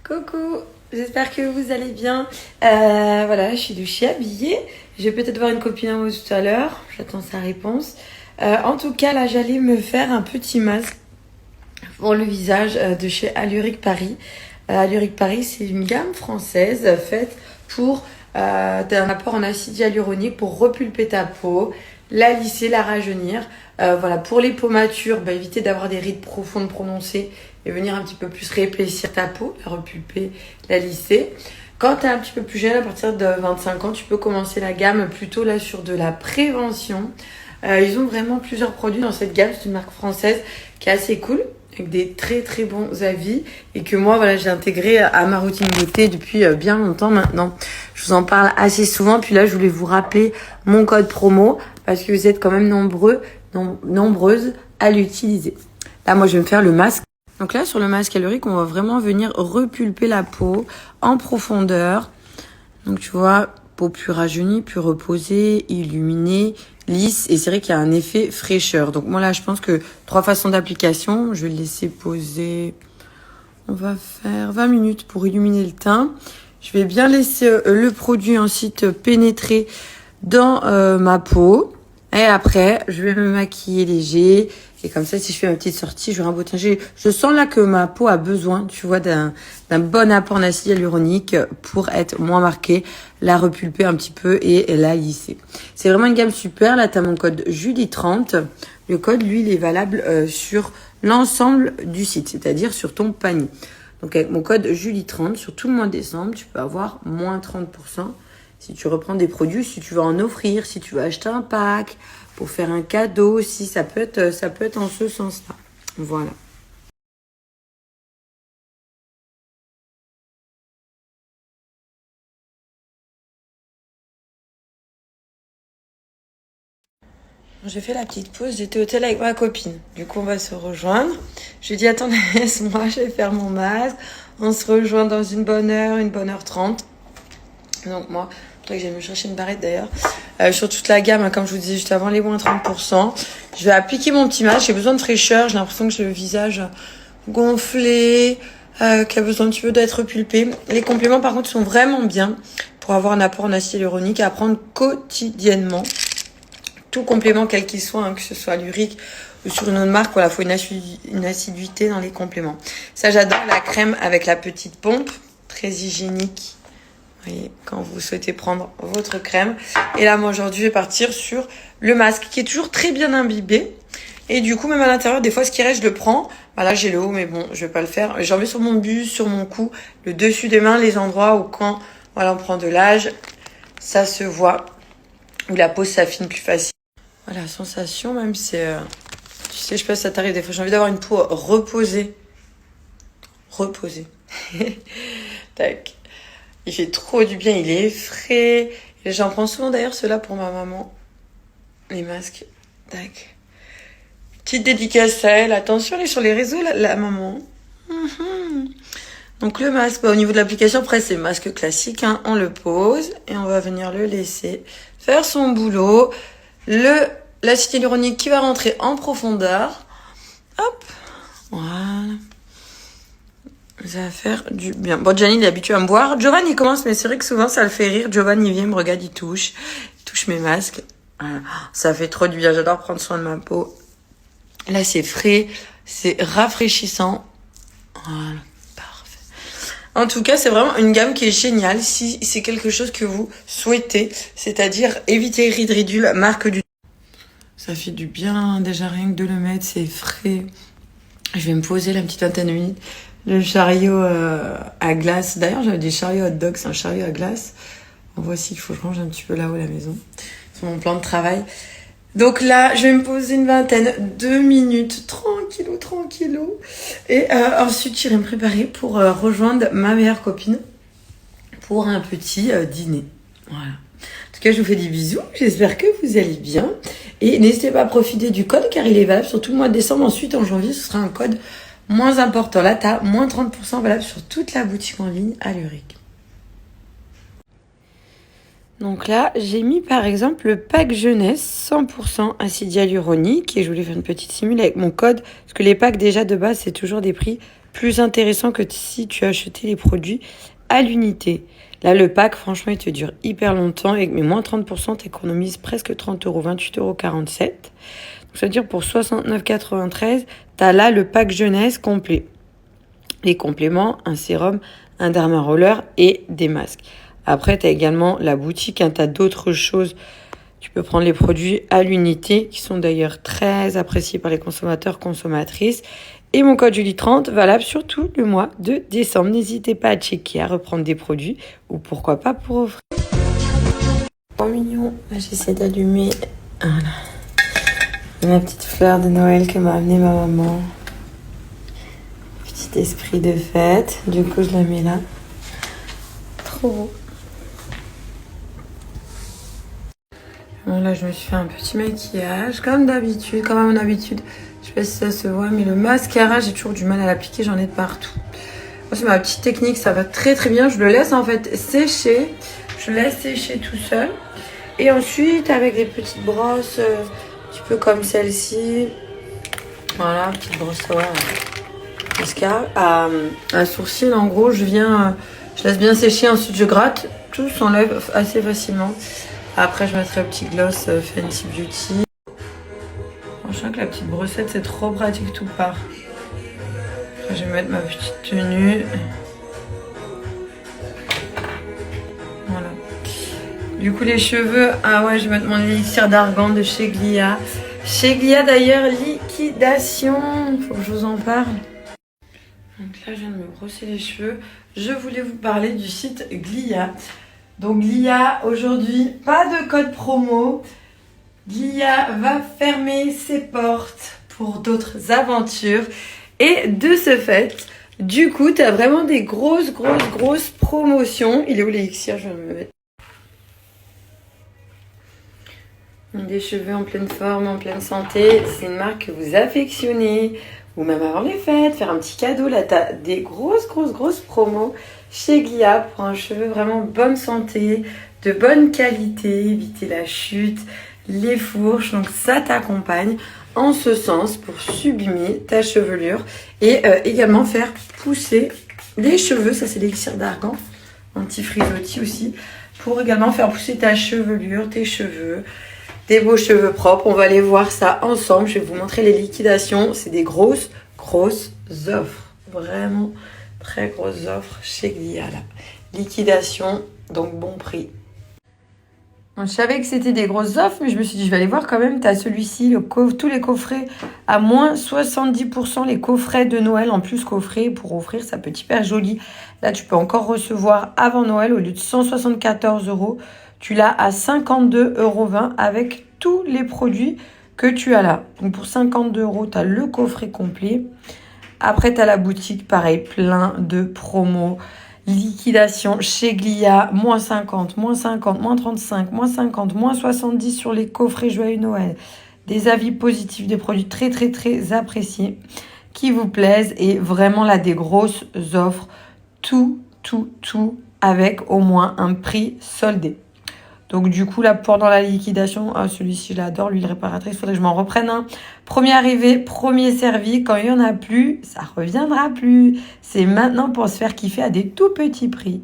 Coucou, j'espère que vous allez bien. Voilà, je suis habillée. Je vais peut-être voir une copine à moi tout à l'heure. J'attends sa réponse. En tout cas, là, j'allais me faire un petit masque pour le visage de chez Alluric Paris. Alluric Paris, c'est une gamme française faite pour un apport en acide hyaluronique pour repulper ta peau, la lisser, la rajeunir. Voilà, pour les peaux matures, éviter d'avoir des rides profondes prononcées et venir un petit peu plus réépaissir ta peau, la repulper, la lisser. Quand tu es un petit peu plus jeune, à partir de 25 ans, tu peux commencer la gamme plutôt là sur de la prévention. Ils ont vraiment plusieurs produits dans cette gamme. C'est une marque française qui est assez cool, avec des très très bons avis et que moi voilà j'ai intégré à ma routine beauté depuis bien longtemps maintenant. Je vous en parle assez souvent. Puis là je voulais vous rappeler mon code promo parce que vous êtes quand même nombreuses à l'utiliser. Là moi je vais me faire le masque. Donc là sur le masque Alluric on va vraiment venir repulper la peau en profondeur. Donc tu vois, peau plus rajeunie, plus reposée, illuminée, lisse. Et c'est vrai qu'il y a un effet fraîcheur. Donc moi là, je pense que 3 façons d'application. Je vais le laisser poser. On va faire 20 minutes pour illuminer le teint. Je vais bien laisser le produit ensuite pénétrer dans ma peau. Et après, je vais me maquiller léger. Et comme ça, si je fais ma petite sortie, j'aurai un beau teint. Je sens là que ma peau a besoin, tu vois, d'un bon apport en acide hyaluronique pour être moins marquée, la repulper un petit peu et la lisser. C'est vraiment une gamme super. Là, tu as mon code Julie30. Le code, lui, il est valable sur l'ensemble du site, c'est-à-dire sur ton panier. Donc, avec mon code Julie30, sur tout le mois de décembre, tu peux avoir moins 30%. Si tu reprends des produits, si tu veux en offrir, si tu veux acheter un pack, pour faire un cadeau aussi, ça peut être en ce sens-là. Voilà. J'ai fait la petite pause, j'étais au tel avec ma copine. Du coup, on va se rejoindre. Je lui ai dit, attends, laisse-moi, je vais faire mon masque. On se rejoint dans une bonne heure 30. Donc moi, faudrait que j'aille me chercher une barrette d'ailleurs. Sur toute la gamme, comme je vous disais juste avant, les moins 30%. Je vais appliquer mon petit masque. J'ai besoin de fraîcheur. J'ai l'impression que j'ai le visage gonflé, qui a besoin un petit peu d'être repulpé. Les compléments, par contre, sont vraiment bien pour avoir un apport en acide hyaluronique à prendre quotidiennement. Tout complément, quel qu'il soit, que ce soit Alluric ou sur une autre marque, voilà, faut une assiduité dans les compléments. Ça, j'adore la crème avec la petite pompe, très hygiénique. Vous voyez, quand vous souhaitez prendre votre crème. Et là, moi, aujourd'hui, je vais partir sur le masque qui est toujours très bien imbibé. Et du coup, même à l'intérieur, des fois, ce qui reste, je le prends. Là, j'ai le haut, mais bon, je vais pas le faire. J'en mets sur mon buste, sur mon cou, le dessus des mains, les endroits où quand, voilà, on prend de l'âge, ça se voit. Où la peau s'affine plus facile. Voilà, sensation, même c'est... tu sais, je sais pas si ça t'arrive, des fois, j'ai envie d'avoir une peau reposée. Reposée. Tac. Il fait trop du bien, il est frais. Et j'en prends souvent d'ailleurs ceux-là pour ma maman. Les masques. Tac. Petite dédicace à elle. Attention, elle est sur les réseaux, la maman. Donc le masque, au niveau de l'application, après c'est masque classique. On le pose et on va venir le laisser faire son boulot. L'acide hyaluronique qui va rentrer en profondeur. Hop. Voilà. Ça va faire du bien. Bon, Gianni, il est habitué à me voir. Giovanni, il commence, mais c'est vrai que souvent, ça le fait rire. Giovanni, il vient, il me regarde, il touche mes masques. Voilà. Ça fait trop du bien. J'adore prendre soin de ma peau. Là, c'est frais. C'est rafraîchissant. Voilà. Parfait. En tout cas, c'est vraiment une gamme qui est géniale. Si c'est quelque chose que vous souhaitez, c'est-à-dire éviter les rides ridules, marque du... Ça fait du bien, déjà rien que de le mettre. C'est frais. Je vais me poser la petite vingtaine de minutes. Le chariot à glace. D'ailleurs, j'avais des chariots hot dog. C'est un chariot à glace. On voit aussi qu'il faut que je range un petit peu là-haut à la maison. C'est mon plan de travail. Donc là, je vais me poser une vingtaine de minutes. Tranquillou. Et ensuite, j'irai me préparer pour rejoindre ma meilleure copine pour un petit dîner. Voilà. En tout cas, je vous fais des bisous. J'espère que vous allez bien. Et n'hésitez pas à profiter du code car il est valable sur tout le mois de décembre. Ensuite, en janvier, ce sera un code moins important. Là, tu as moins 30% valable sur toute la boutique en ligne Alluric. Donc là, j'ai mis par exemple le pack jeunesse 100% acide hyaluronique et je voulais faire une petite simule avec mon code parce que les packs déjà de base, c'est toujours des prix plus intéressant que si tu achetais les produits à l'unité. Là, le pack, franchement, il te dure hyper longtemps. Et mais moins 30%, tu économises presque 30 euros, 28,47 €. Donc, ça veut dire pour 69,93 €, tu as là le pack jeunesse complet. Les compléments, un sérum, un dermaroller et des masques. Après, tu as également la boutique, tu as d'autres choses. Tu peux prendre les produits à l'unité, qui sont d'ailleurs très appréciés par les consommateurs, consommatrices. Et mon code Julie30, valable sur tout le mois de décembre. N'hésitez pas à checker, à reprendre des produits, ou pourquoi pas pour offrir. Trop mignon. Là, j'essaie d'allumer ma petite fleur de Noël que m'a amenée ma maman. Petit esprit de fête. Du coup, je la mets là. Trop beau. Bon, là, je me suis fait un petit maquillage, comme d'habitude, comme à mon habitude. Je sais pas si ça se voit, mais le mascara, j'ai toujours du mal à l'appliquer, j'en ai de partout. Moi, c'est ma petite technique, ça va très très bien. Je le laisse en fait sécher. Je le laisse sécher tout seul. Et ensuite, avec des petites brosses, un petit peu comme celle-ci. Voilà, petite brosse à mascara. Un sourcil, en gros, je laisse bien sécher, ensuite je gratte. Tout s'enlève assez facilement. Après, je mettrai un petit gloss Fenty Beauty. Franchement, que la petite brossette, c'est trop pratique tout part. Après, je vais mettre ma petite tenue. Voilà. Du coup, les cheveux, ah ouais, je vais mettre mon élixir d'argan de chez Glia. Chez Glia, d'ailleurs, liquidation. Faut que je vous en parle. Donc là, je viens de me brosser les cheveux. Je voulais vous parler du site Glia. Donc Glia, aujourd'hui, pas de code promo. Glia va fermer ses portes pour d'autres aventures. Et de ce fait, du coup, tu as vraiment des grosses promotions. Il est où l'élixir? Je vais me mettre. Des cheveux en pleine forme, en pleine santé. C'est une marque que vous affectionnez. Ou même avant les fêtes, faire un petit cadeau. Là, tu as des grosses promos chez Glia pour un cheveu vraiment bonne santé, de bonne qualité, éviter la chute, les fourches. Donc ça t'accompagne en ce sens pour sublimer ta chevelure et également faire pousser les cheveux. Ça, c'est l'élixir d'argan, anti-frisottis aussi, pour également faire pousser ta chevelure, tes cheveux. Des beaux cheveux propres, on va aller voir ça ensemble. Je vais vous montrer les liquidations. C'est des grosses offres. Vraiment très grosses offres chez Glia là. Liquidation, donc bon prix. Je savais que c'était des grosses offres, mais je me suis dit je vais aller voir quand même. Tu as celui-ci, tous les coffrets à moins 70%. Les coffrets de Noël en plus coffrets pour offrir, ça peut être hyper joli. Là, tu peux encore recevoir avant Noël au lieu de 174 €. Tu l'as à 52,20 € avec tous les produits que tu as là. Donc pour 52 €, tu as le coffret complet. Après, tu as la boutique, pareil, plein de promos. Liquidation chez Glia, moins 50, moins 50, moins 35, moins 50, moins 70 sur les coffrets Joyeux Noël. Des avis positifs, des produits très appréciés qui vous plaisent. Et vraiment là, des grosses offres. Tout avec au moins un prix soldé. Donc du coup, là, pendant la liquidation, celui-ci, je l'adore, l'huile réparatrice, il faudrait que je m'en reprenne un. Premier arrivé, premier servi. Quand il n'y en a plus, ça reviendra plus. C'est maintenant pour se faire kiffer à des tout petits prix.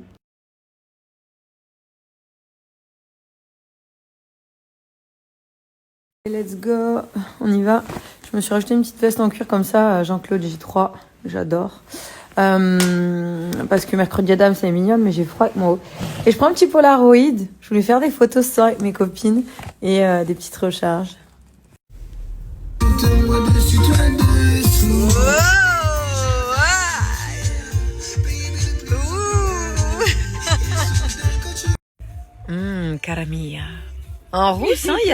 Let's go, on y va. Je me suis rajouté une petite veste en cuir comme ça, Jean-Claude J3, j'adore. Parce que mercredi Adam c'est mignon, mais j'ai froid avec mon haut. Et je prends un petit Polaroid. Je voulais faire des photos ce soir avec mes copines et des petites recharges. Caramilla. En rousse, hein, il y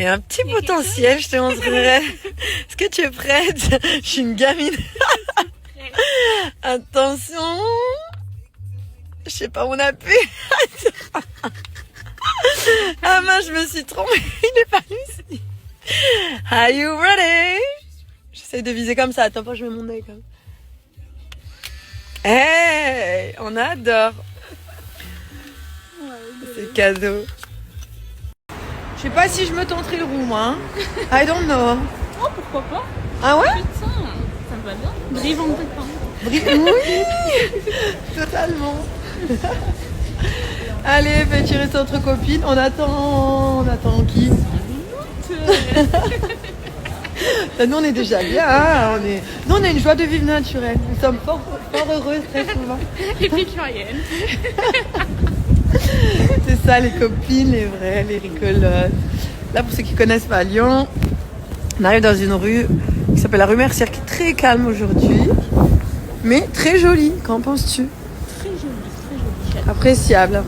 a un petit potentiel, je te montrerai. Est-ce que tu es prête? Je suis une gamine. Attention. Je sais pas où on appuie. Ah mince, je me suis trompée. Il est pas ici. Are you ready? J'essaie de viser comme ça. Attends pas, je mets mon nez comme. Hey, on adore. C'est cadeau. Je sais pas si je me tenterai le roux, moi. Hein. I don't know. Oh, pourquoi pas? Ah ouais? Putain, ça me va bien. Drive en tête, pardon. Oui, totalement. Allez, petit resto entre copines. On attend qui? Nous, on est déjà bien. Hein, Nous, on a une joie de vivre naturelle. Nous sommes fort heureuses très souvent. Et puis citoyennes. C'est ça, les copines, les vraies, les rigolotes. Là, pour ceux qui connaissent pas Lyon, on arrive dans une rue qui s'appelle la rue Mercière, qui est très calme aujourd'hui, mais très jolie. Qu'en penses-tu? Très jolie. Appréciable.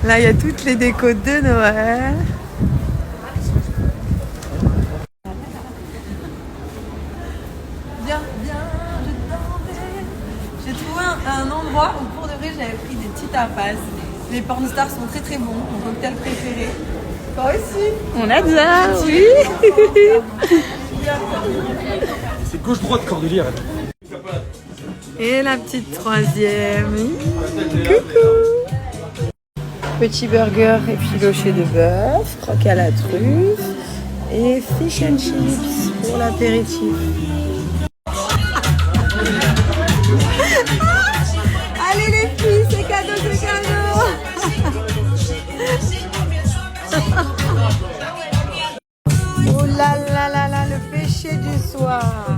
Là, il y a toutes les décos de Noël. Viens, je t'en vais. J'ai trouvé un endroit où pour de vrai j'avais pris des petits tapas. Les pornstars sont très très bons, mon cocktail préféré. Toi aussi? On a ça, oui. C'est gauche-droite, Cordelière. Et la petite troisième. Coucou. Petit burger effiloché de bœuf, croque à la truffe et fish and chips pour l'apéritif. Allez les filles, c'est cadeau. Oh là là, le péché du soir.